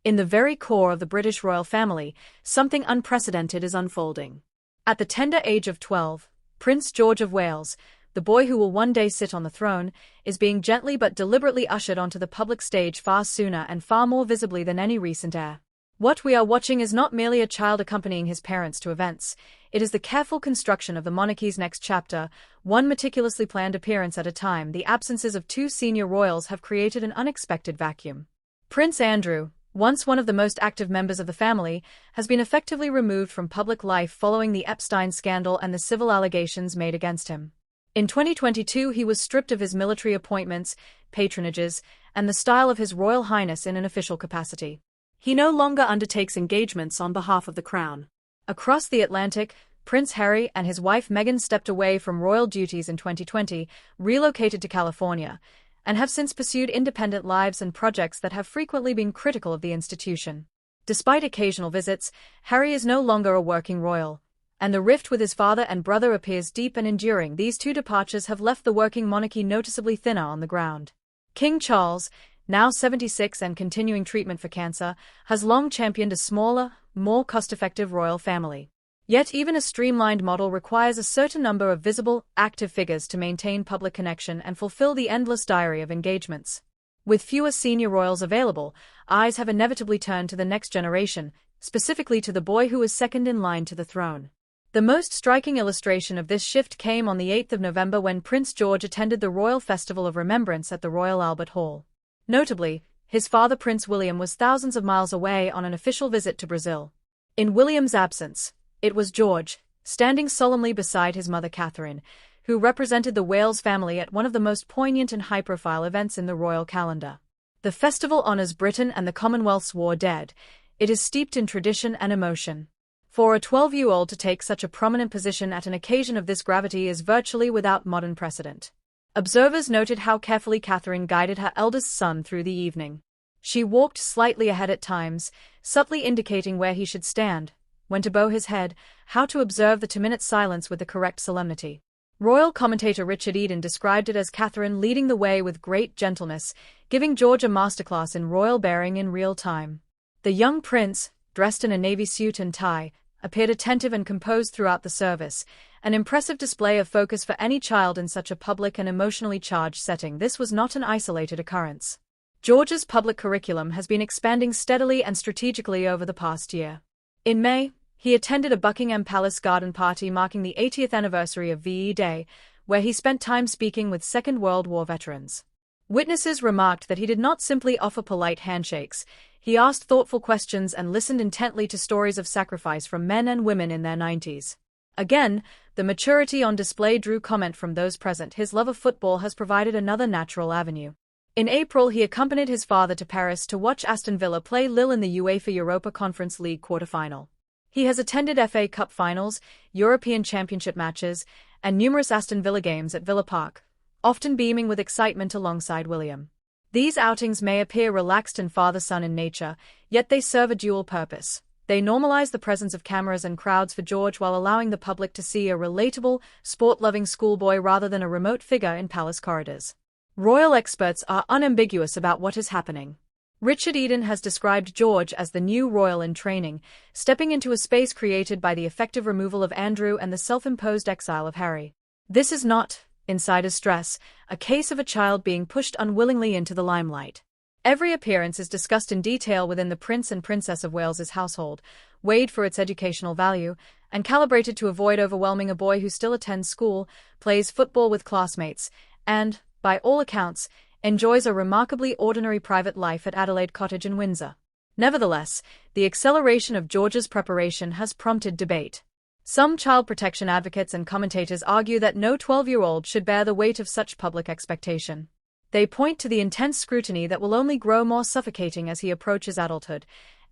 In the very core of the British royal family, something unprecedented is unfolding. At the tender age of 12, Prince George of Wales, the boy who will one day sit on the throne, is being gently but deliberately ushered onto the public stage far sooner and far more visibly than any recent heir. What we are watching is not merely a child accompanying his parents to events, it is the careful construction of the monarchy's next chapter, one meticulously planned appearance at a time. The absences of two senior royals have created an unexpected vacuum. Prince Andrew, once one of the most active members of the family, has been effectively removed from public life following the Epstein scandal and the civil allegations made against him. In 2022 he was stripped of his military appointments, patronages, and the style of His Royal Highness in an official capacity. He no longer undertakes engagements on behalf of the crown. Across the Atlantic, Prince Harry and his wife Meghan stepped away from royal duties in 2020, relocated to California, and have since pursued independent lives and projects that have frequently been critical of the institution. Despite occasional visits, Harry is no longer a working royal, and the rift with his father and brother appears deep and enduring. These two departures have left the working monarchy noticeably thinner on the ground. King Charles, now 76 and continuing treatment for cancer, has long championed a smaller, more cost-effective royal family. Yet even a streamlined model requires a certain number of visible, active figures to maintain public connection and fulfill the endless diary of engagements. With fewer senior royals available, eyes have inevitably turned to the next generation, specifically to the boy who is second in line to the throne. The most striking illustration of this shift came on the 8th of November when Prince George attended the Royal Festival of Remembrance at the Royal Albert Hall. Notably, his father Prince William was thousands of miles away on an official visit to Brazil. In William's absence, it was George, standing solemnly beside his mother Catherine, who represented the Wales family at one of the most poignant and high-profile events in the royal calendar. The festival honors Britain and the Commonwealth's war dead. It is steeped in tradition and emotion. For a 12-year-old to take such a prominent position at an occasion of this gravity is virtually without modern precedent. Observers noted how carefully Catherine guided her eldest son through the evening. She walked slightly ahead at times, subtly indicating where he should stand, when to bow his head, how to observe the 2-minute silence with the correct solemnity. Royal commentator Richard Eden described it as Catherine leading the way with great gentleness, giving George a masterclass in royal bearing in real time. The young prince, dressed in a navy suit and tie, appeared attentive and composed throughout the service, an impressive display of focus for any child in such a public and emotionally charged setting. This was not an isolated occurrence. George's public curriculum has been expanding steadily and strategically over the past year. In May, he attended a Buckingham Palace garden party marking the 80th anniversary of VE Day, where he spent time speaking with Second World War veterans. Witnesses remarked that he did not simply offer polite handshakes, he asked thoughtful questions and listened intently to stories of sacrifice from men and women in their 90s. Again, the maturity on display drew comment from those present. His love of football has provided another natural avenue. In April, he accompanied his father to Paris to watch Aston Villa play Lille in the UEFA Europa Conference League quarter-final. He has attended FA Cup finals, European Championship matches, and numerous Aston Villa games at Villa Park, often beaming with excitement alongside William. These outings may appear relaxed and father-son in nature, yet they serve a dual purpose. They normalize the presence of cameras and crowds for George while allowing the public to see a relatable, sport-loving schoolboy rather than a remote figure in palace corridors. Royal experts are unambiguous about what is happening. Richard Eden has described George as the new royal in training, stepping into a space created by the effective removal of Andrew and the self-imposed exile of Harry. This is not, insider stress, a case of a child being pushed unwillingly into the limelight. Every appearance is discussed in detail within the Prince and Princess of Wales's household, weighed for its educational value, and calibrated to avoid overwhelming a boy who still attends school, plays football with classmates, and, by all accounts, enjoys a remarkably ordinary private life at Adelaide Cottage in Windsor. Nevertheless, the acceleration of George's preparation has prompted debate. Some child protection advocates and commentators argue that no 12-year-old should bear the weight of such public expectation. They point to the intense scrutiny that will only grow more suffocating as he approaches adulthood.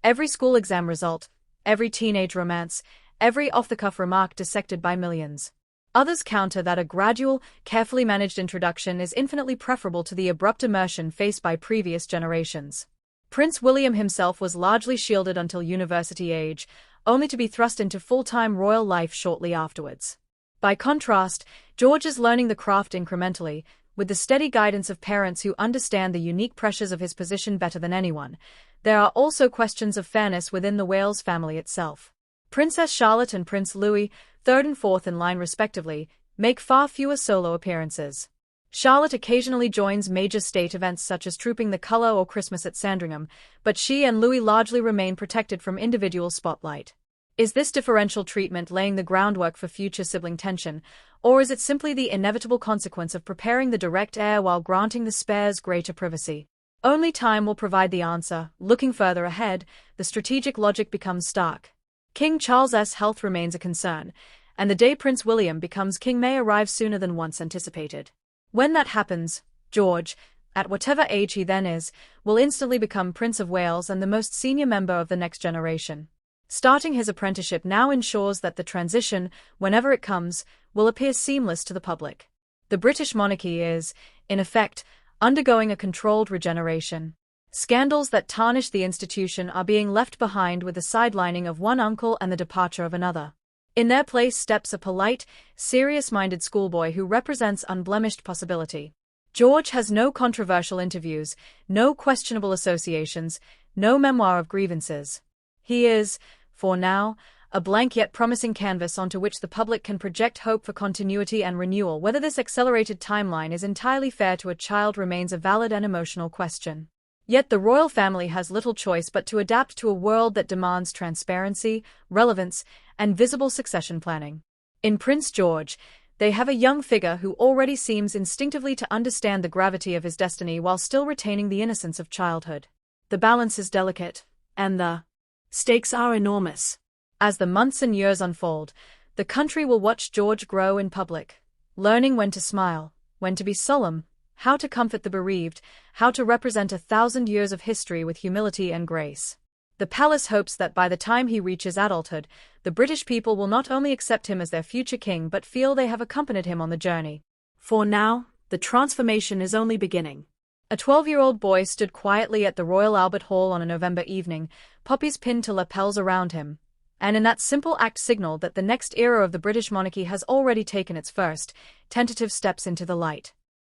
Every school exam result, every teenage romance, every off-the-cuff remark dissected by millions. Others counter that a gradual, carefully managed introduction is infinitely preferable to the abrupt immersion faced by previous generations. Prince William himself was largely shielded until university age, only to be thrust into full-time royal life shortly afterwards. By contrast, George is learning the craft incrementally, with the steady guidance of parents who understand the unique pressures of his position better than anyone. There are also questions of fairness within the Wales family itself. Princess Charlotte and Prince Louis, third and fourth in line respectively, make far fewer solo appearances. Charlotte occasionally joins major state events such as Trooping the Colour or Christmas at Sandringham, but she and Louis largely remain protected from individual spotlight. Is this differential treatment laying the groundwork for future sibling tension, or is it simply the inevitable consequence of preparing the direct heir while granting the spares greater privacy? Only time will provide the answer. Looking further ahead, the strategic logic becomes stark. King Charles's health remains a concern, and the day Prince William becomes king may arrive sooner than once anticipated. When that happens, George, at whatever age he then is, will instantly become Prince of Wales and the most senior member of the next generation. Starting his apprenticeship now ensures that the transition, whenever it comes, will appear seamless to the public. The British monarchy is, in effect, undergoing a controlled regeneration. Scandals that tarnish the institution are being left behind with the sidelining of one uncle and the departure of another. In their place steps a polite, serious-minded schoolboy who represents unblemished possibility. George has no controversial interviews, no questionable associations, no memoir of grievances. He is, for now, a blank yet promising canvas onto which the public can project hope for continuity and renewal. Whether this accelerated timeline is entirely fair to a child remains a valid and emotional question. Yet the royal family has little choice but to adapt to a world that demands transparency, relevance, and visible succession planning. In Prince George, they have a young figure who already seems instinctively to understand the gravity of his destiny while still retaining the innocence of childhood. The balance is delicate, and the stakes are enormous. As the months and years unfold, the country will watch George grow in public, learning when to smile, when to be solemn, how to comfort the bereaved, how to represent 1,000 years of history with humility and grace. The palace hopes that by the time he reaches adulthood, the British people will not only accept him as their future king but feel they have accompanied him on the journey. For now, the transformation is only beginning. A 12-year-old boy stood quietly at the Royal Albert Hall on a November evening, poppies pinned to lapels around him, and in that simple act signaled that the next era of the British monarchy has already taken its first, tentative steps into the light.